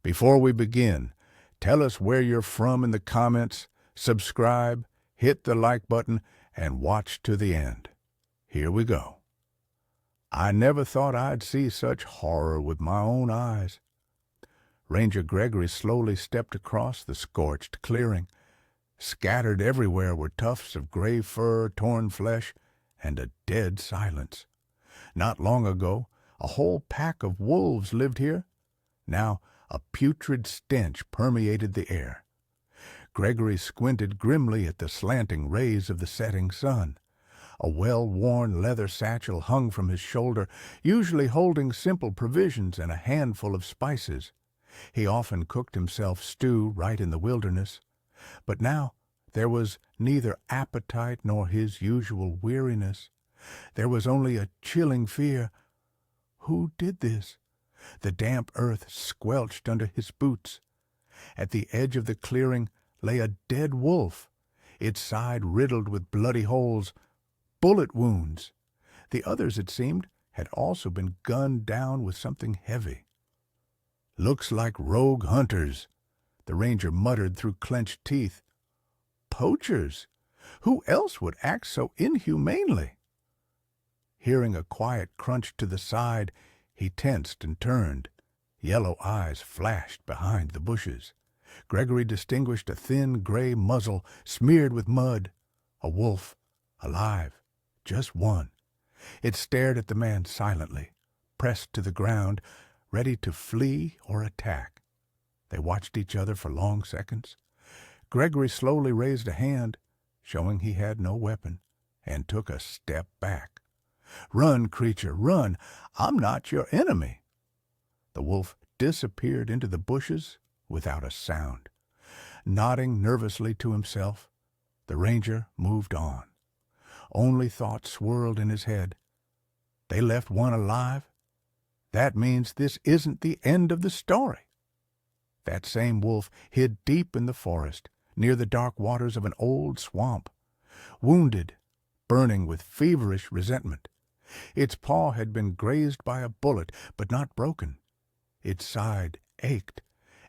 Before we begin, tell us where you're from in the comments, subscribe, hit the like button, and watch to the end. Here we go. I never thought I'd see such horror with my own eyes. Ranger Gregory slowly stepped across the scorched clearing. Scattered everywhere were tufts of gray fur, torn flesh, and a dead silence. Not long ago, a whole pack of wolves lived here. Now, a putrid stench permeated the air. Gregory squinted grimly at the slanting rays of the setting sun. A well-worn leather satchel hung from his shoulder, usually holding simple provisions and a handful of spices. He often cooked himself stew right in the wilderness. But now there was neither appetite nor his usual weariness. There was only a chilling fear. Who did this? The damp earth squelched under his boots. At the edge of the clearing lay a dead wolf, its side riddled with bloody holes, bullet wounds. The others, it seemed, had also been gunned down with something heavy. "Looks like rogue hunters," the ranger muttered through clenched teeth. "Poachers? Who else would act so inhumanely?" Hearing a quiet crunch to the side, he tensed and turned. Yellow eyes flashed behind the bushes. Gregory distinguished a thin gray muzzle smeared with mud. A wolf, alive, just one. It stared at the man silently, pressed to the ground, ready to flee or attack. They watched each other for long seconds. Gregory slowly raised a hand, showing he had no weapon, and took a step back. "Run, creature, run! I'm not your enemy." The wolf disappeared into the bushes without a sound. Nodding nervously to himself, the ranger moved on. Only thoughts swirled in his head. They left one alive? That means this isn't the end of the story. That same wolf hid deep in the forest, near the dark waters of an old swamp. Wounded, burning with feverish resentment. Its paw had been grazed by a bullet, but not broken. Its side ached,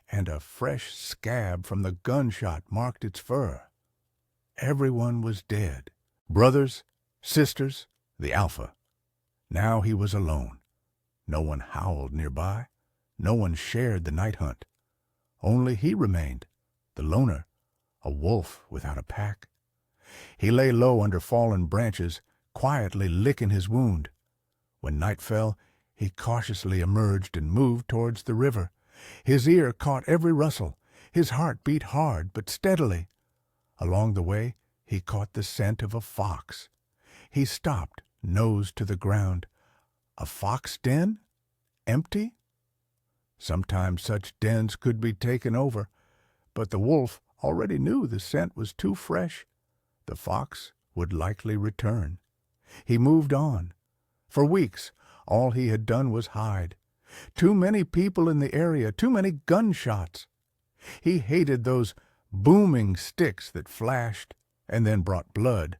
and a fresh scab from the gunshot marked its fur. Everyone was dead. Brothers, sisters, the alpha. Now he was alone. No one howled nearby. No one shared the night hunt. Only he remained, the loner, a wolf without a pack. He lay low under fallen branches, quietly licking his wound. When night fell, he cautiously emerged and moved towards the river. His ear caught every rustle. His heart beat hard but steadily. Along the way, he caught the scent of a fox. He stopped, nose to the ground. A fox den? Empty? Sometimes such dens could be taken over, but the wolf already knew the scent was too fresh. The fox would likely return. He moved on. For weeks, all he had done was hide. Too many people in the area, too many gunshots. He hated those booming sticks that flashed and then brought blood,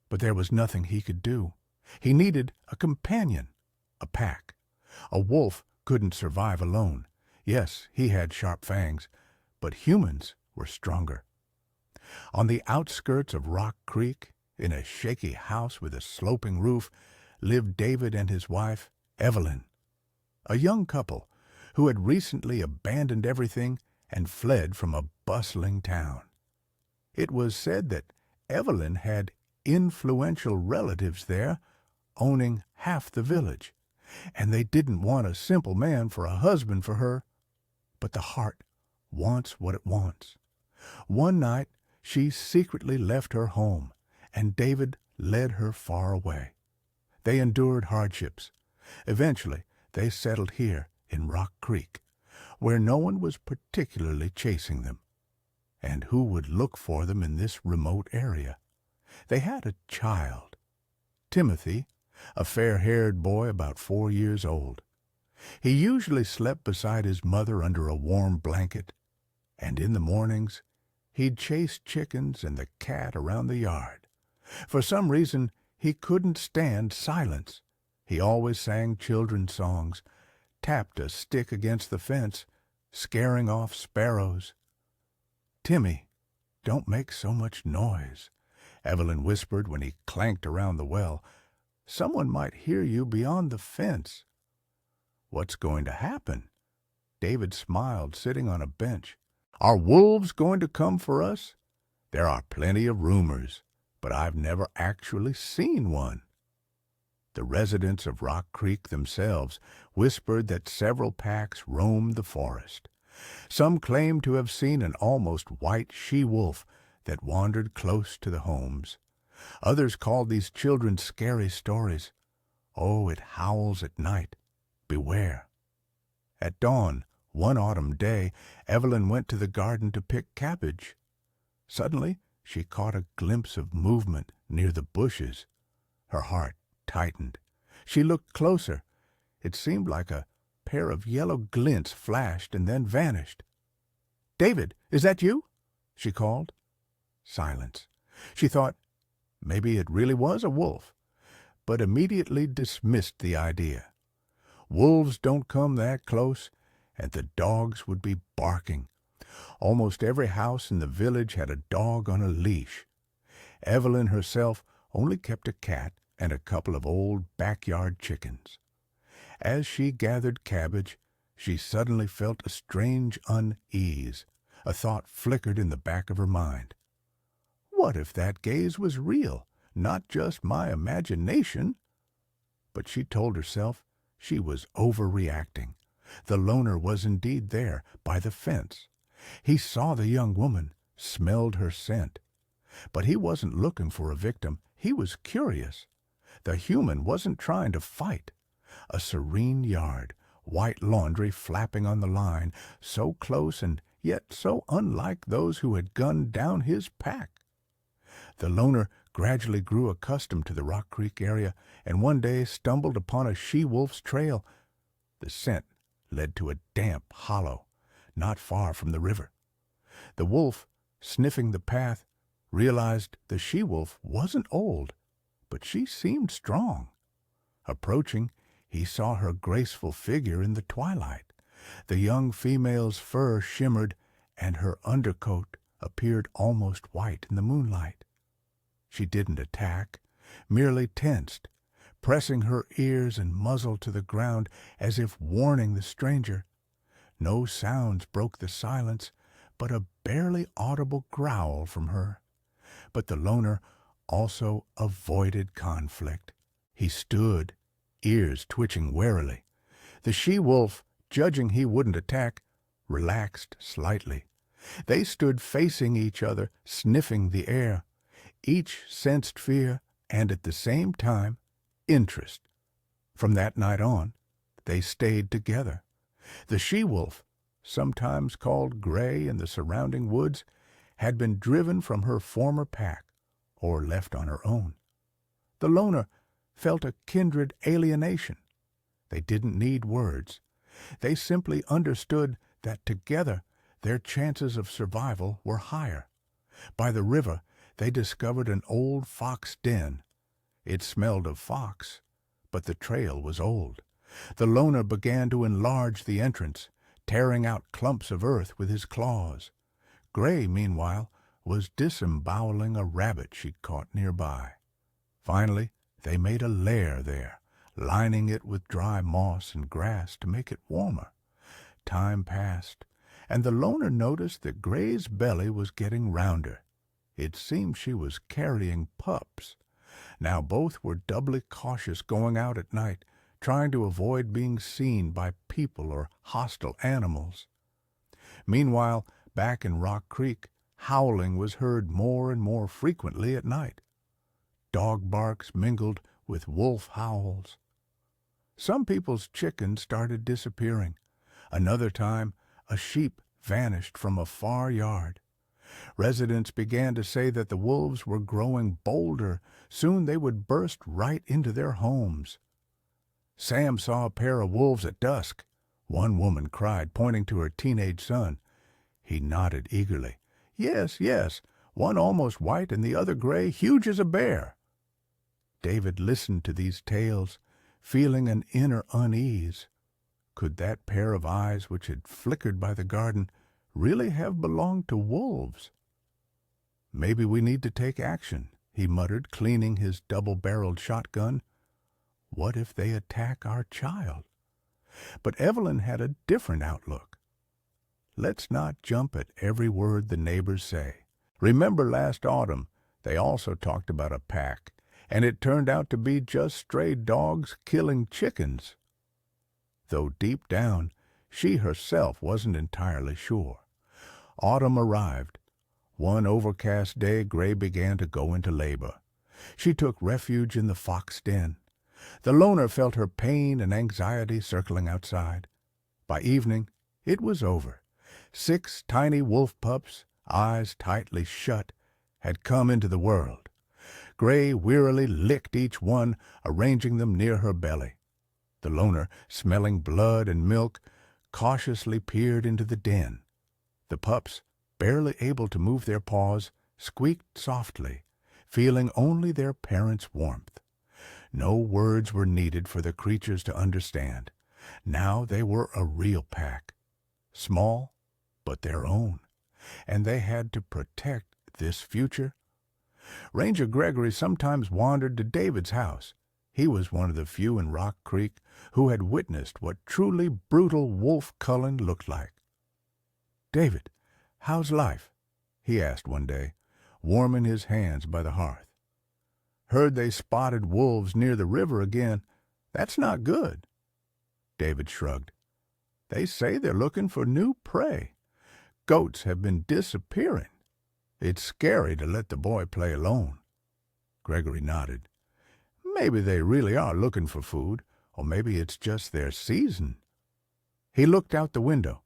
but there was nothing he could do. He needed a companion, a pack. A wolf couldn't survive alone. Yes, he had sharp fangs, but humans were stronger. On the outskirts of Rock Creek, in a shaky house with a sloping roof, lived David and his wife, Evelyn, a young couple who had recently abandoned everything and fled from a bustling town. It was said that Evelyn had influential relatives there, owning half the village, and they didn't want a simple man for a husband for her. But the heart wants what it wants. One night she secretly left her home, and David led her far away. They endured hardships. Eventually, they settled here in Rock Creek, where no one was particularly chasing them. And who would look for them in this remote area? They had a child, Timothy, a fair-haired boy about 4 years old. He usually slept beside his mother under a warm blanket, and in the mornings he'd chase chickens and the cat around the yard. For some reason, he couldn't stand silence. He always sang children's songs, tapped a stick against the fence, scaring off sparrows. "Timmy, don't make so much noise," Evelyn whispered when he clanked around the well. "Someone might hear you beyond the fence." "What's going to happen?" David smiled, sitting on a bench. "Are wolves going to come for us? There are plenty of rumors, but I've never actually seen one." The residents of Rock Creek themselves whispered that several packs roamed the forest. Some claimed to have seen an almost white she-wolf that wandered close to the homes. Others called these children scary stories. "Oh, it howls at night. Beware." At dawn, one autumn day, Evelyn went to the garden to pick cabbage. Suddenly, she caught a glimpse of movement near the bushes. Her heart tightened. She looked closer. It seemed like a pair of yellow glints flashed and then vanished. "David, is that you?" she called. Silence. She thought maybe it really was a wolf, but immediately dismissed the idea. Wolves don't come that close, and the dogs would be barking. Almost every house in the village had a dog on a leash. Evelyn herself only kept a cat and a couple of old backyard chickens. As she gathered cabbage, she suddenly felt a strange unease. A thought flickered in the back of her mind. What if that gaze was real, not just my imagination? But she told herself she was overreacting. The loner was indeed there, by the fence. He saw the young woman, smelled her scent. But he wasn't looking for a victim. He was curious. The human wasn't trying to fight. A serene yard, white laundry flapping on the line, so close and yet so unlike those who had gunned down his pack. The loner gradually grew accustomed to the Rock Creek area, and one day stumbled upon a she-wolf's trail. The scent led to a damp hollow, not far from the river. The wolf, sniffing the path, realized the she-wolf wasn't old, but she seemed strong. Approaching, he saw her graceful figure in the twilight. The young female's fur shimmered, and her undercoat appeared almost white in the moonlight. She didn't attack, merely tensed, pressing her ears and muzzle to the ground as if warning the stranger. No sounds broke the silence, but a barely audible growl from her. But the loner also avoided conflict. He stood, ears twitching warily. The she-wolf, judging he wouldn't attack, relaxed slightly. They stood facing each other, sniffing the air. Each sensed fear and, at the same time, interest. From that night on, they stayed together. The she-wolf, sometimes called Gray in the surrounding woods, had been driven from her former pack or left on her own. The loner felt a kindred alienation. They didn't need words. They simply understood that together their chances of survival were higher. By the river, they discovered an old fox den. It smelled of fox, but the trail was old. The loner began to enlarge the entrance, tearing out clumps of earth with his claws. Gray, meanwhile, was disemboweling a rabbit she'd caught nearby. Finally, they made a lair there, lining it with dry moss and grass to make it warmer. Time passed, and the loner noticed that Gray's belly was getting rounder. It seemed she was carrying pups. Now both were doubly cautious going out at night, trying to avoid being seen by people or hostile animals. Meanwhile, back in Rock Creek, howling was heard more and more frequently at night. Dog barks mingled with wolf howls. Some people's chickens started disappearing. Another time, a sheep vanished from a far yard. Residents began to say that the wolves were growing bolder. Soon they would burst right into their homes. Sam saw a pair of wolves at dusk, one woman cried, pointing to her teenage son. He nodded eagerly. Yes, yes, one almost white and the other gray, huge as a bear. David listened to these tales, feeling an inner unease. Could that pair of eyes which had flickered by the garden really have belonged to wolves? "Maybe we need to take action," he muttered, cleaning his double-barreled shotgun. "What if they attack our child?" But Evelyn had a different outlook. "Let's not jump at every word the neighbors say. Remember last autumn, they also talked about a pack, and it turned out to be just stray dogs killing chickens." Though deep down, she herself wasn't entirely sure. Autumn arrived. One overcast day, Gray began to go into labor. She took refuge in the fox den. The loner felt her pain and anxiety circling outside. By evening, it was over. 6 tiny wolf pups, eyes tightly shut, had come into the world. Gray wearily licked each one, arranging them near her belly. The loner, smelling blood and milk, cautiously peered into the den. The pups, barely able to move their paws, squeaked softly, feeling only their parents' warmth. No words were needed for the creatures to understand. Now they were a real pack, small but their own, and they had to protect this future. Ranger Gregory sometimes wandered to David's house. He was one of the few in Rock Creek who had witnessed what truly brutal wolf culling looked like. "David, how's life?" he asked one day, warming his hands by the hearth. "Heard they spotted wolves near the river again. That's not good." David shrugged. "They say they're looking for new prey. Goats have been disappearing. It's scary to let the boy play alone." Gregory nodded. "Maybe they really are looking for food, or maybe it's just their season." He looked out the window.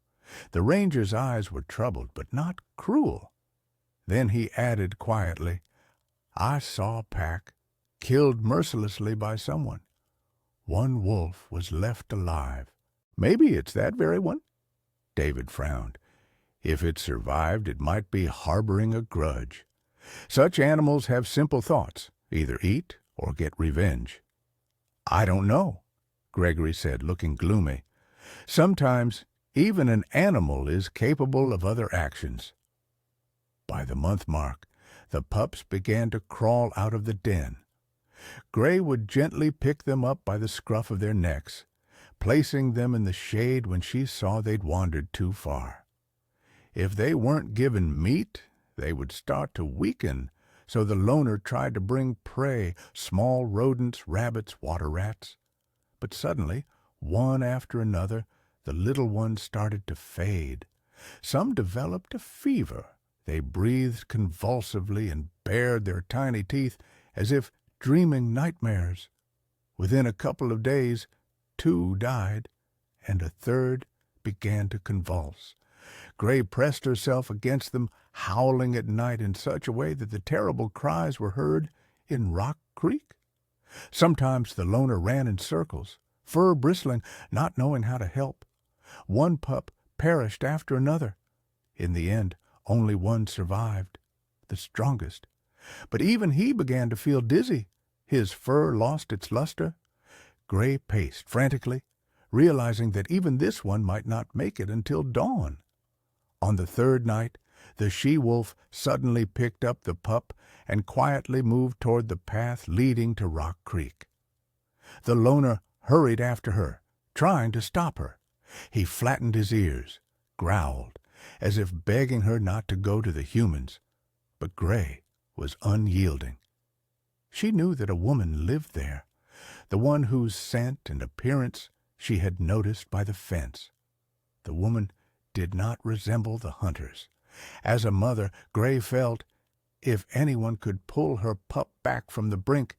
The ranger's eyes were troubled, but not cruel. Then he added quietly, "I saw a pack, killed mercilessly by someone. One wolf was left alive. Maybe it's that very one." David frowned. If it survived, it might be harboring a grudge. Such animals have simple thoughts, either eat or get revenge. "I don't know," Gregory said, looking gloomy. "Sometimes even an animal is capable of other actions." By the month mark, the pups began to crawl out of the den. Gray would gently pick them up by the scruff of their necks, placing them in the shade when she saw they'd wandered too far. If they weren't given meat, they would start to weaken, so the loner tried to bring prey, small rodents, rabbits, water rats. But suddenly, one after another, the little ones started to fade. Some developed a fever. They breathed convulsively and bared their tiny teeth as if dreaming nightmares. Within a couple of days, 2 died, and a third began to convulse. Gray pressed herself against them, howling at night in such a way that the terrible cries were heard in Rock Creek. Sometimes the loner ran in circles, fur bristling, not knowing how to help. One pup perished after another. In the end, only one survived, the strongest. But even he began to feel dizzy. His fur lost its luster. Gray paced frantically, realizing that even this one might not make it until dawn. On the 3rd night, the she-wolf suddenly picked up the pup and quietly moved toward the path leading to Rock Creek. The loner hurried after her, trying to stop her. He flattened his ears, growled, as if begging her not to go to the humans. But Gray was unyielding. She knew that a woman lived there, the one whose scent and appearance she had noticed by the fence. The woman did not resemble the hunters. As a mother, Gray felt, if anyone could pull her pup back from the brink,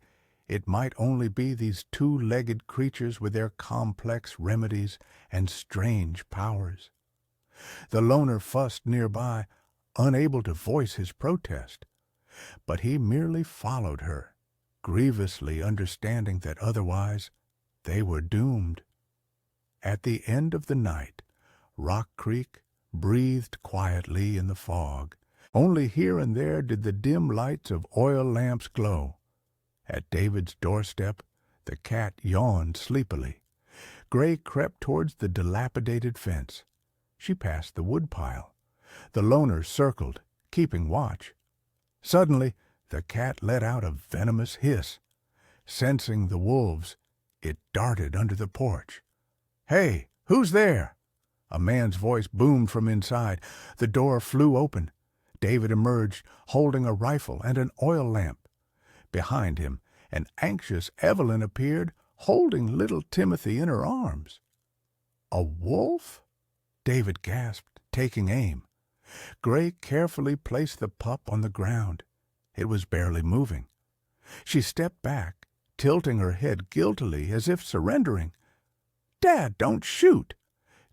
it might only be these 2-legged creatures with their complex remedies and strange powers. The loner fussed nearby, unable to voice his protest. But he merely followed her, grievously understanding that otherwise they were doomed. At the end of the night, Rock Creek breathed quietly in the fog. Only here and there did the dim lights of oil lamps glow. At David's doorstep, the cat yawned sleepily. Gray crept towards the dilapidated fence. She passed the woodpile. The loner circled, keeping watch. Suddenly, the cat let out a venomous hiss. Sensing the wolves, it darted under the porch. "Hey, who's there?" A man's voice boomed from inside. The door flew open. David emerged, holding a rifle and an oil lamp. Behind him, an anxious Evelyn appeared, holding little Timothy in her arms. "A wolf?" David gasped, taking aim. Gray carefully placed the pup on the ground. It was barely moving. She stepped back, tilting her head guiltily as if surrendering. "Dad, don't shoot!"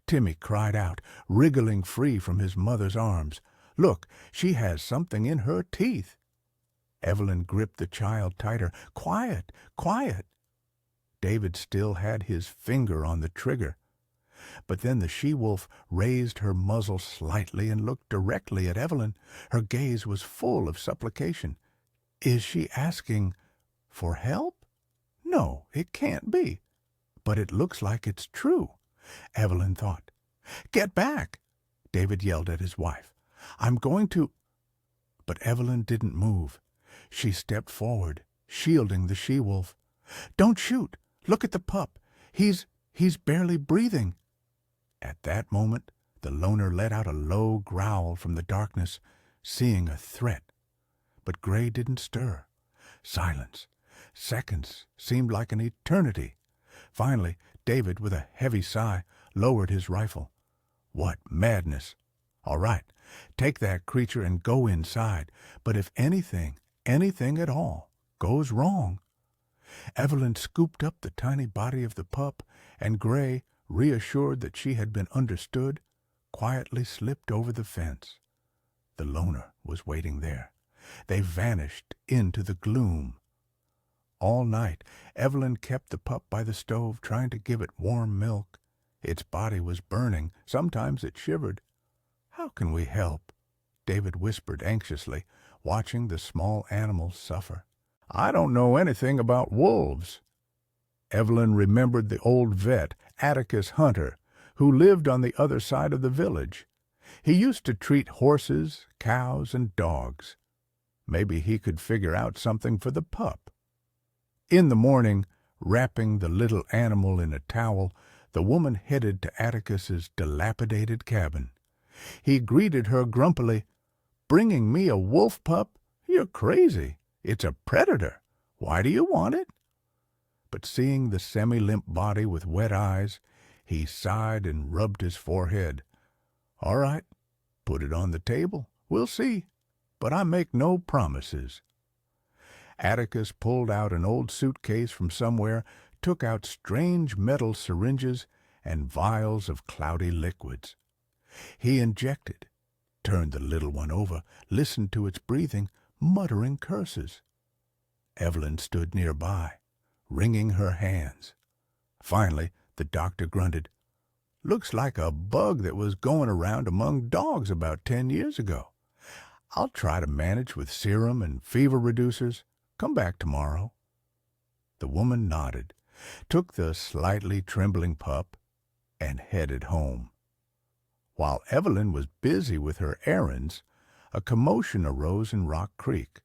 Timmy cried out, wriggling free from his mother's arms. "Look, she has something in her teeth." Evelyn gripped the child tighter. "Quiet, quiet!" David still had his finger on the trigger. But then the she-wolf raised her muzzle slightly and looked directly at Evelyn. Her gaze was full of supplication. Is she asking for help? No, it can't be. But it looks like it's true, Evelyn thought. "Get back!" David yelled at his wife. "I'm going to—" But Evelyn didn't move. She stepped forward, shielding the she-wolf. "Don't shoot! Look at the pup. He's barely breathing." At that moment, the loner let out a low growl from the darkness, seeing a threat. But Gray didn't stir. Silence. Seconds seemed like an eternity. Finally, David, with a heavy sigh, lowered his rifle. What madness! All right, take that creature and go inside. But if anything at all, goes wrong— Evelyn scooped up the tiny body of the pup, and Gray, reassured that she had been understood, quietly slipped over the fence. The loner was waiting there. They vanished into the gloom. All night, Evelyn kept the pup by the stove, trying to give it warm milk. Its body was burning. Sometimes it shivered. "How can we help?" David whispered anxiously, watching the small animal suffer. "I don't know anything about wolves." Evelyn remembered the old vet, Atticus Hunter, who lived on the other side of the village. He used to treat horses, cows, and dogs. Maybe he could figure out something for the pup. In the morning, wrapping the little animal in a towel, the woman headed to Atticus's dilapidated cabin. He greeted her grumpily. "Bringing me a wolf pup? You're crazy. It's a predator. Why do you want it?" But seeing the semi-limp body with wet eyes, he sighed and rubbed his forehead. "All right, put it on the table. We'll see. But I make no promises." Atticus pulled out an old suitcase from somewhere, took out strange metal syringes and vials of cloudy liquids. He injected, turned the little one over, listened to its breathing, muttering curses. Evelyn stood nearby, wringing her hands. Finally, the doctor grunted, "Looks like a bug that was going around among dogs about 10 years ago. I'll try to manage with serum and fever reducers. Come back tomorrow." The woman nodded, took the slightly trembling pup, and headed home. While Evelyn was busy with her errands, a commotion arose in Rock Creek.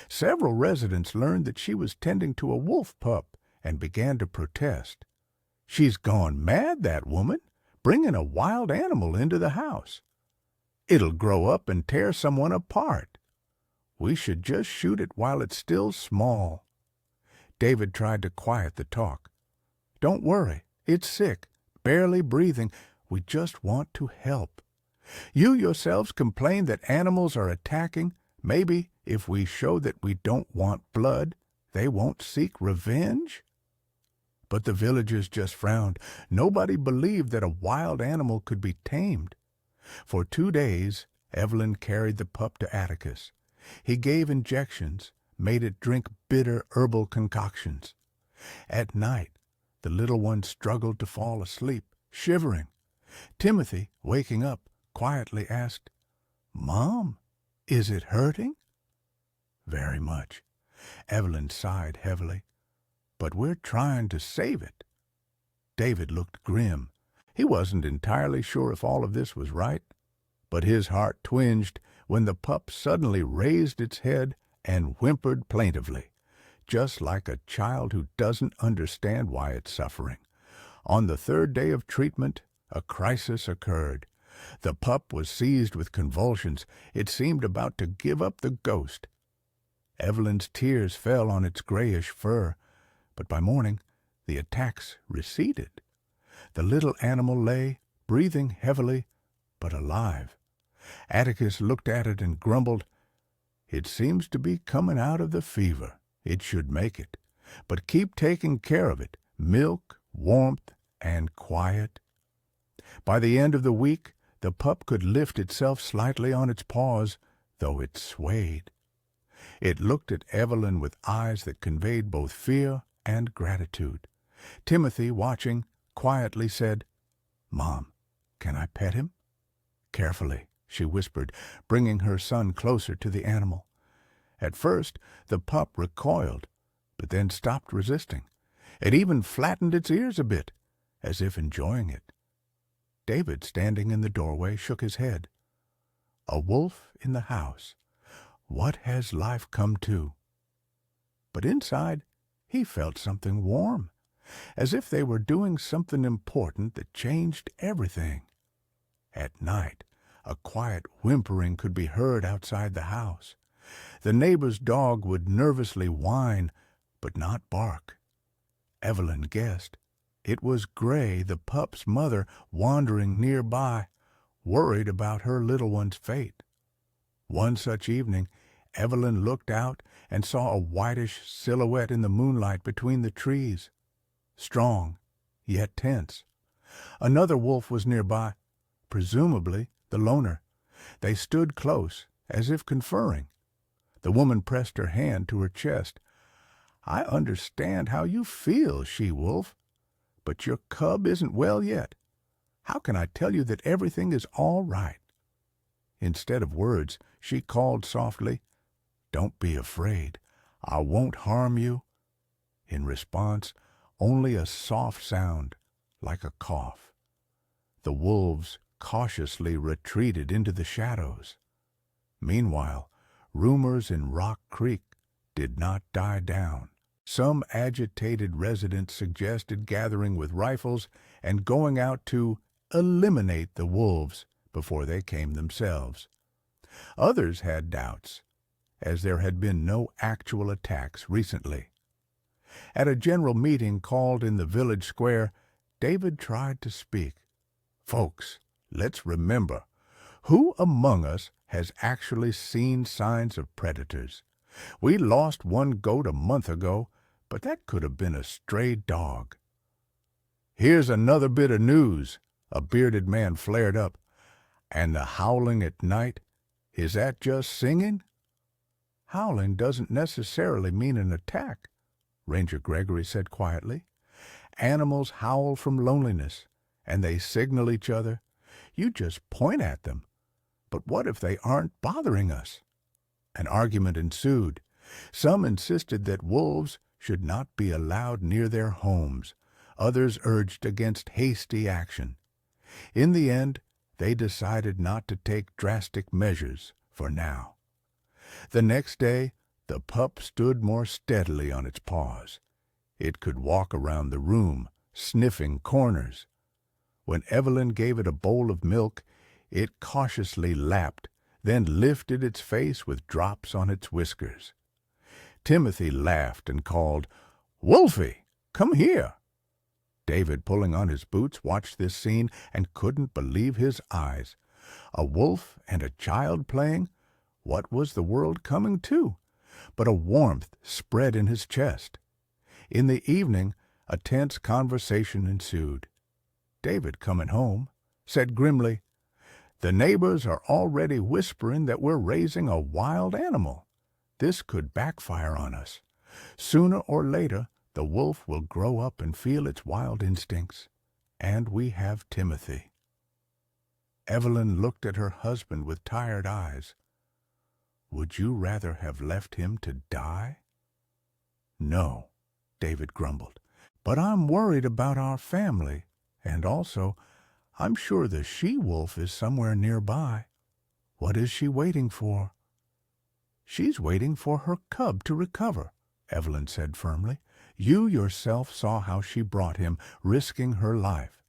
Several residents learned that she was tending to a wolf pup and began to protest. "She's gone mad, that woman, bringing a wild animal into the house. It'll grow up and tear someone apart. We should just shoot it while it's still small." David tried to quiet the talk. "Don't worry, it's sick, barely breathing. We just want to help. You yourselves complain that animals are attacking. Maybe if we show that we don't want blood, they won't seek revenge?" But the villagers just frowned. Nobody believed that a wild animal could be tamed. For 2 days, Evelyn carried the pup to Atticus. He gave injections, made it drink bitter herbal concoctions. At night, the little one struggled to fall asleep, shivering. Timothy, waking up, quietly asked, "Mom, is it hurting?" "Very much." Evelyn sighed heavily. "But we're trying to save it." David looked grim. He wasn't entirely sure if all of this was right, but his heart twinged when the pup suddenly raised its head and whimpered plaintively, just like a child who doesn't understand why it's suffering. On the third day of treatment, a crisis occurred. The pup was seized with convulsions. It seemed about to give up the ghost. Evelyn's tears fell on its grayish fur, but by morning the attacks receded. The little animal lay, breathing heavily, but alive. Atticus looked at it and grumbled, "It seems to be coming out of the fever. It should make it. But keep taking care of it. Milk, warmth, and quiet." By the end of the week, the pup could lift itself slightly on its paws, though it swayed. It looked at Evelyn with eyes that conveyed both fear and gratitude. Timothy, watching, quietly said, "Mom, can I pet him?" "Carefully," she whispered, bringing her son closer to the animal. At first, the pup recoiled, but then stopped resisting. It even flattened its ears a bit, as if enjoying it. David, standing in the doorway, shook his head. A wolf in the house. What has life come to? But inside, he felt something warm, as if they were doing something important that changed everything. At night, a quiet whimpering could be heard outside the house. The neighbor's dog would nervously whine, but not bark. Evelyn guessed. It was Gray, the pup's mother, wandering nearby, worried about her little one's fate. One such evening, Evelyn looked out and saw a whitish silhouette in the moonlight between the trees. Strong, yet tense. Another wolf was nearby, presumably the loner. They stood close, as if conferring. The woman pressed her hand to her chest. "I understand how you feel, she-wolf, but your cub isn't well yet. How can I tell you that everything is all right?" Instead of words, she called softly, "Don't be afraid. I won't harm you." In response, only a soft sound, like a cough. The wolves cautiously retreated into the shadows. Meanwhile, rumors in Rock Creek did not die down. Some agitated residents suggested gathering with rifles and going out to eliminate the wolves before they came themselves. Others had doubts, as there had been no actual attacks recently. At a general meeting called in the village square, David tried to speak. "Folks, let's remember, who among us has actually seen signs of predators? We lost one goat a month ago, but that could have been a stray dog." "Here's another bit of news," a bearded man flared up. "And the howling at night, is that just singing?" "Howling doesn't necessarily mean an attack," Ranger Gregory said quietly. "Animals howl from loneliness, and they signal each other. You just point at them. But what if they aren't bothering us?" An argument ensued. Some insisted that wolves should not be allowed near their homes. Others urged against hasty action. In the end, they decided not to take drastic measures for now. The next day, the pup stood more steadily on its paws. It could walk around the room, sniffing corners. When Evelyn gave it a bowl of milk, it cautiously lapped, then lifted its face with drops on its whiskers. Timothy laughed and called, "Wolfie, come here." David, pulling on his boots, watched this scene and couldn't believe his eyes. A wolf and a child playing? What was the world coming to? But a warmth spread in his chest. In the evening, a tense conversation ensued. David, coming home, said grimly, "The neighbors are already whispering that we're raising a wild animal. This could backfire on us. Sooner or later, the wolf will grow up and feel its wild instincts. And we have Timothy." Evelyn looked at her husband with tired eyes. "Would you rather have left him to die?" "No," David grumbled. But I'm worried about our family, and also, I'm sure the she-wolf is somewhere nearby. What is she waiting for?" "She's waiting for her cub to recover," Evelyn said firmly. "You yourself saw how she brought him, risking her life.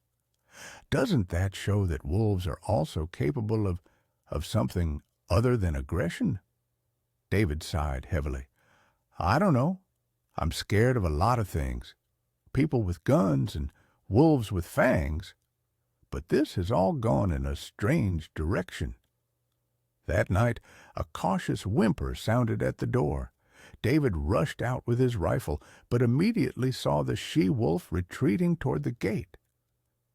Doesn't that show that wolves are also capable of something other than aggression?" David sighed heavily. "I don't know. I'm scared of a lot of things. People with guns and wolves with fangs. But this has all gone in a strange direction." That night, a cautious whimper sounded at the door. David rushed out with his rifle, but immediately saw the she-wolf retreating toward the gate.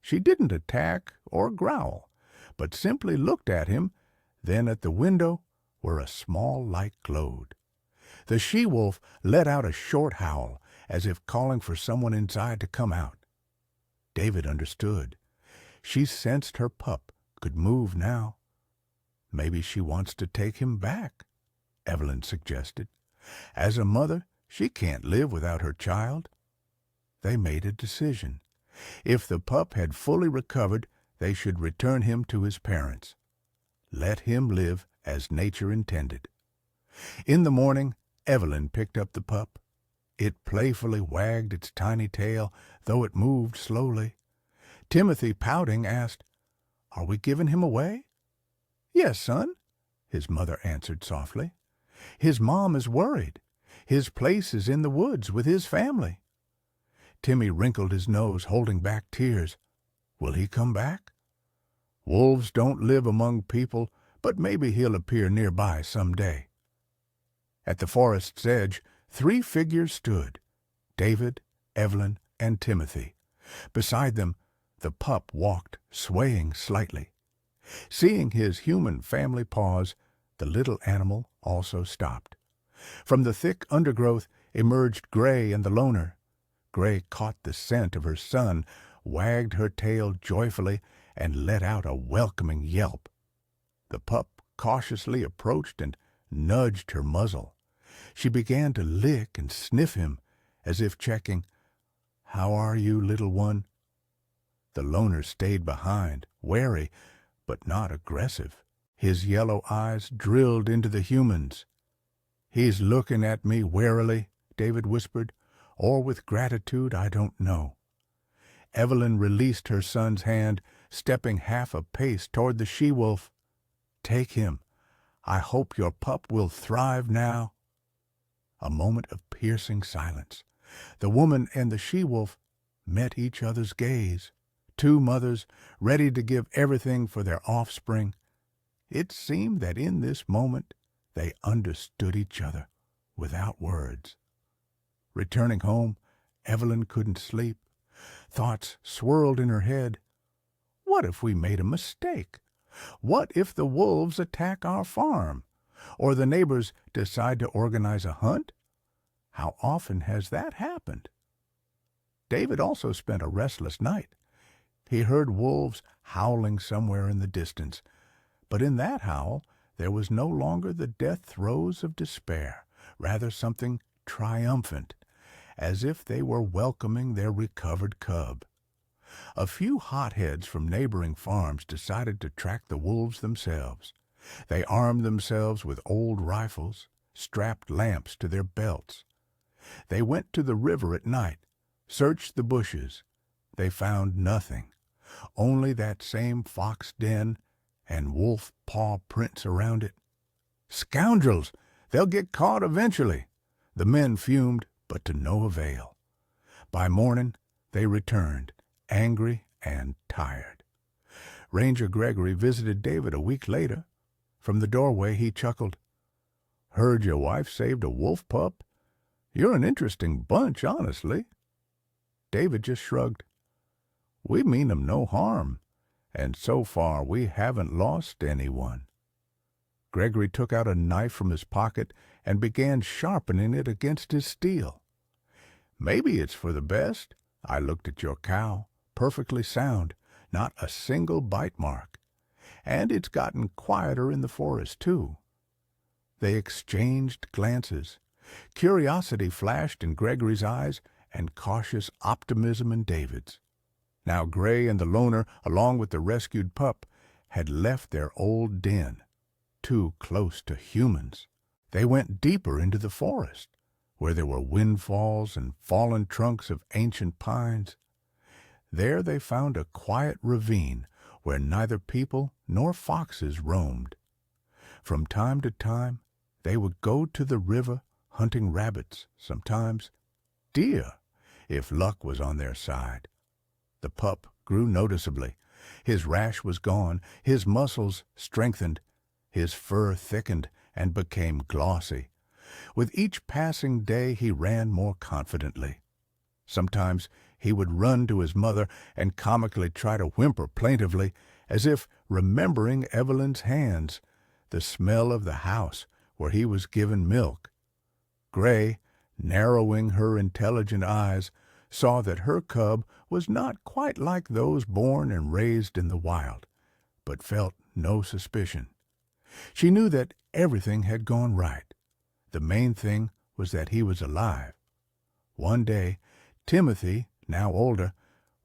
She didn't attack or growl, but simply looked at him, then at the window where a small light glowed. The she-wolf let out a short howl, as if calling for someone inside to come out. David understood. She sensed her pup could move now. "Maybe she wants to take him back," Evelyn suggested. "As a mother, she can't live without her child." They made a decision. If the pup had fully recovered, they should return him to his parents. Let him live as nature intended. In the morning, Evelyn picked up the pup. It playfully wagged its tiny tail, though it moved slowly. Timothy, pouting, asked, "Are we giving him away?" "Yes, son," his mother answered softly. "His mom is worried. His place is in the woods with his family." Timmy wrinkled his nose, holding back tears. "Will he come back?" "Wolves don't live among people, but maybe he'll appear nearby some day." At the forest's edge, 3 figures stood: David, Evelyn, and Timothy. Beside them, the pup walked, swaying slightly. Seeing his human family pause, the little animal also stopped. From the thick undergrowth emerged Gray and the loner. Gray caught the scent of her son, wagged her tail joyfully, and let out a welcoming yelp. The pup cautiously approached and nudged her muzzle. She began to lick and sniff him, as if checking, "How are you, little one?" The loner stayed behind, wary, but not aggressive. His yellow eyes drilled into the human's. "He's looking at me warily," David whispered, "or with gratitude, I don't know." Evelyn released her son's hand, stepping half a pace toward the she-wolf. "Take him. I hope your pup will thrive now." A moment of piercing silence. The woman and the she-wolf met each other's gaze. 2 mothers ready to give everything for their offspring. It seemed that in this moment they understood each other without words. Returning home, Evelyn couldn't sleep. Thoughts swirled in her head. What if we made a mistake? What if the wolves attack our farm? Or the neighbors decide to organize a hunt? How often has that happened? David also spent a restless night. He heard wolves howling somewhere in the distance, but in that howl there was no longer the death throes of despair, rather something triumphant, as if they were welcoming their recovered cub. A few hotheads from neighboring farms decided to track the wolves themselves. They armed themselves with old rifles, strapped lamps to their belts. They went to the river at night, searched the bushes. They found nothing, only that same fox den and wolf paw prints around it. "Scoundrels! They'll get caught eventually." The men fumed, but to no avail. By morning, they returned, angry and tired. Ranger Gregory visited David a week later. From the doorway, he chuckled. "Heard your wife saved a wolf pup? You're an interesting bunch, honestly." David just shrugged. "We mean 'em no harm, and so far we haven't lost anyone." Gregory took out a knife from his pocket and began sharpening it against his steel. "Maybe it's for the best. I looked at your cow, perfectly sound, not a single bite mark. And it's gotten quieter in the forest, too." They exchanged glances. Curiosity flashed in Gregory's eyes, and cautious optimism in David's. Now Gray and the loner, along with the rescued pup, had left their old den, too close to humans. They went deeper into the forest, where there were windfalls and fallen trunks of ancient pines. There they found a quiet ravine where neither people nor foxes roamed. From time to time they would go to the river hunting rabbits, sometimes deer, if luck was on their side. The pup grew noticeably. His rash was gone, his muscles strengthened, his fur thickened and became glossy. With each passing day he ran more confidently. Sometimes he would run to his mother and comically try to whimper plaintively, as if remembering Evelyn's hands, the smell of the house where he was given milk. Gray, narrowing her intelligent eyes, saw that her cub was not quite like those born and raised in the wild, but felt no suspicion. She knew that everything had gone right. The main thing was that he was alive. One day, Timothy, now older,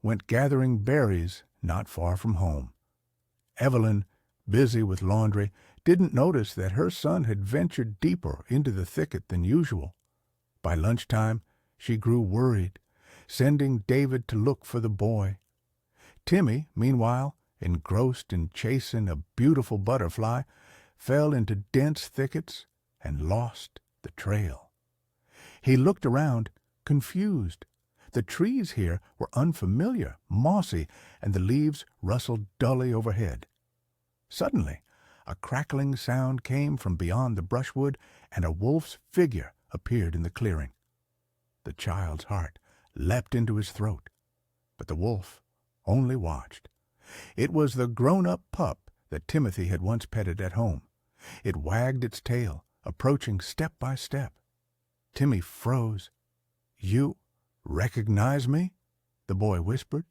went gathering berries not far from home. Evelyn, busy with laundry, didn't notice that her son had ventured deeper into the thicket than usual. By lunchtime, she grew worried, sending David to look for the boy. Timmy, meanwhile, engrossed in chasing a beautiful butterfly, fell into dense thickets and lost the trail. He looked around, confused. The trees here were unfamiliar, mossy, and the leaves rustled dully overhead. Suddenly, a crackling sound came from beyond the brushwood, and a wolf's figure appeared in the clearing. The child's heart leapt into his throat, but the wolf only watched. It was the grown-up pup that Timothy had once petted at home. It wagged its tail, approaching step by step. Timmy froze. "You recognize me?" the boy whispered.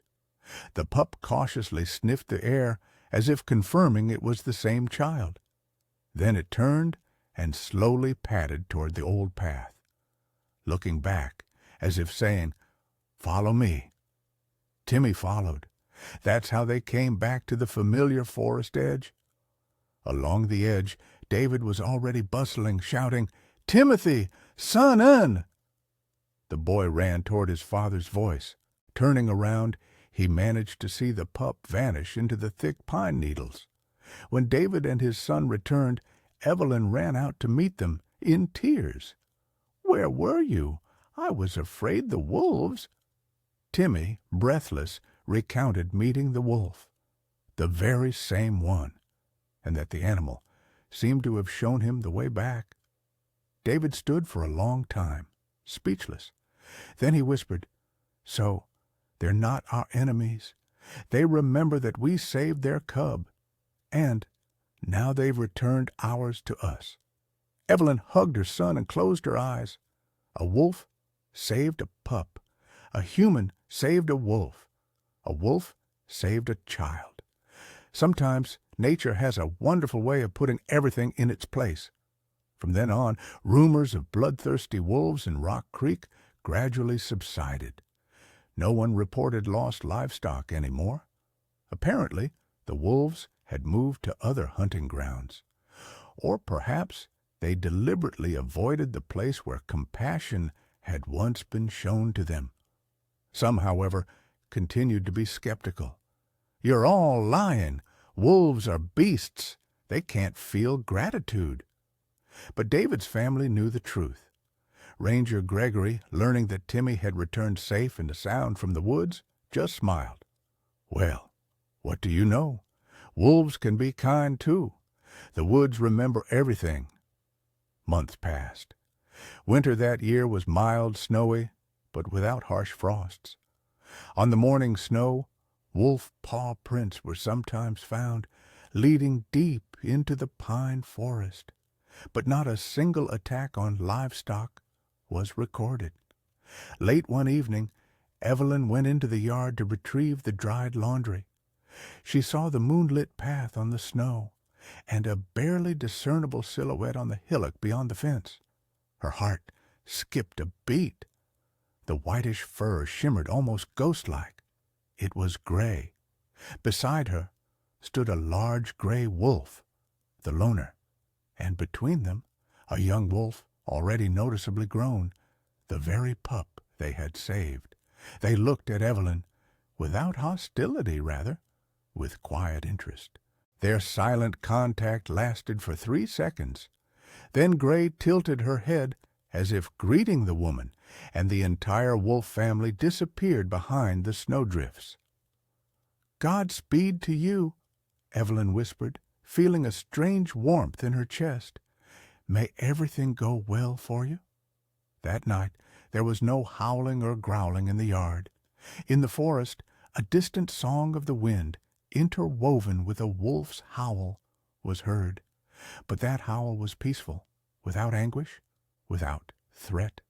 The pup cautiously sniffed the air, as if confirming it was the same child. Then it turned and slowly padded toward the old path, looking back as if saying, "Follow me." Timmy followed. That's how they came back to the familiar forest edge. Along the edge, David was already bustling, shouting, "Timothy, son!" The boy ran toward his father's voice. Turning around, he managed to see the pup vanish into the thick pine needles. When David and his son returned, Evelyn ran out to meet them, in tears. "Where were you? I was afraid the wolves—" Timmy, breathless, recounted meeting the wolf, the very same one, and that the animal seemed to have shown him the way back. David stood for a long time, speechless. Then he whispered, "So they're not our enemies. They remember that we saved their cub, and now they've returned ours to us." Evelyn hugged her son and closed her eyes. A wolf saved a pup. A human saved a wolf. A wolf saved a child. Sometimes nature has a wonderful way of putting everything in its place. From then on, rumors of bloodthirsty wolves in Rock Creek gradually subsided. No one reported lost livestock anymore. Apparently, the wolves had moved to other hunting grounds. Or perhaps they deliberately avoided the place where compassion had once been shown to them. Some, however, continued to be skeptical. "You're all lying. Wolves are beasts. They can't feel gratitude." But David's family knew the truth. Ranger Gregory, learning that Timmy had returned safe and sound from the woods, just smiled. "Well, what do you know? Wolves can be kind, too. The woods remember everything." Months passed. Winter that year was mild, snowy, but without harsh frosts. On the morning snow, wolf paw prints were sometimes found, leading deep into the pine forest. But not a single attack on livestock was recorded. Late one evening, Evelyn went into the yard to retrieve the dried laundry. She saw the moonlit path on the snow and a barely discernible silhouette on the hillock beyond the fence. Her heart skipped a beat. The whitish fur shimmered almost ghost-like. It was gray. Beside her stood a large gray wolf, the loner, and between them a young wolf already noticeably grown, the very pup they had saved. They looked at Evelyn, without hostility, rather, with quiet interest. Their silent contact lasted for 3 seconds. Then Gray tilted her head as if greeting the woman, and the entire wolf family disappeared behind the snowdrifts. "Godspeed to you," Evelyn whispered, feeling a strange warmth in her chest. "May everything go well for you." That night there was no howling or growling in the yard. In the forest, a distant song of the wind, interwoven with a wolf's howl, was heard. But that howl was peaceful, without anguish, without threat.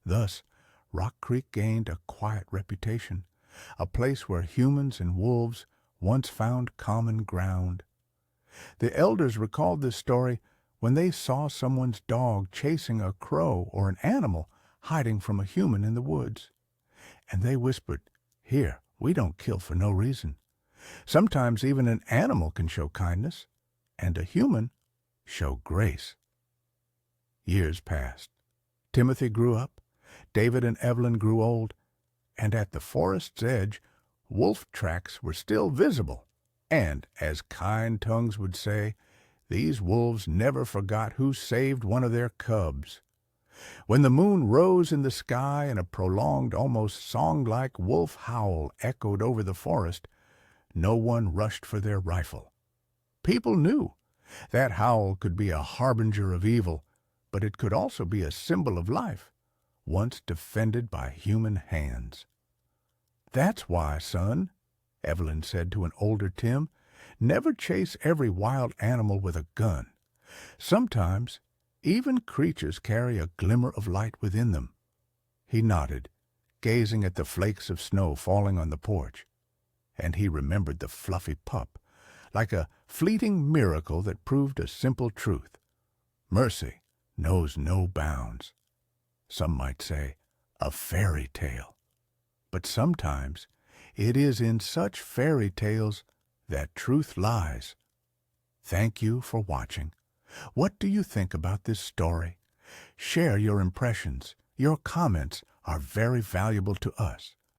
Thus, Rock Creek gained a quiet reputation, a place where humans and wolves once found common ground. The elders recalled this story when they saw someone's dog chasing a crow or an animal hiding from a human in the woods. And they whispered, "Here, we don't kill for no reason." Sometimes even an animal can show kindness, and a human show grace. Years passed. Timothy grew up, David and Evelyn grew old, and at the forest's edge, wolf tracks were still visible. And, as kind tongues would say, these wolves never forgot who saved one of their cubs. When the moon rose in the sky and a prolonged, almost song-like wolf howl echoed over the forest, no one rushed for their rifle. People knew that howl could be a harbinger of evil, but it could also be a symbol of life, once defended by human hands. "That's why, son," Evelyn said to an older Tim, "never chase every wild animal with a gun. Sometimes even creatures carry a glimmer of light within them." He nodded, gazing at the flakes of snow falling on the porch, and he remembered the fluffy pup, like a fleeting miracle that proved a simple truth. Mercy knows no bounds. Some might say a fairy tale. But sometimes it is in such fairy tales that truth lies. Thank you for watching. What do you think about this story? Share your impressions. Your comments are very valuable to us.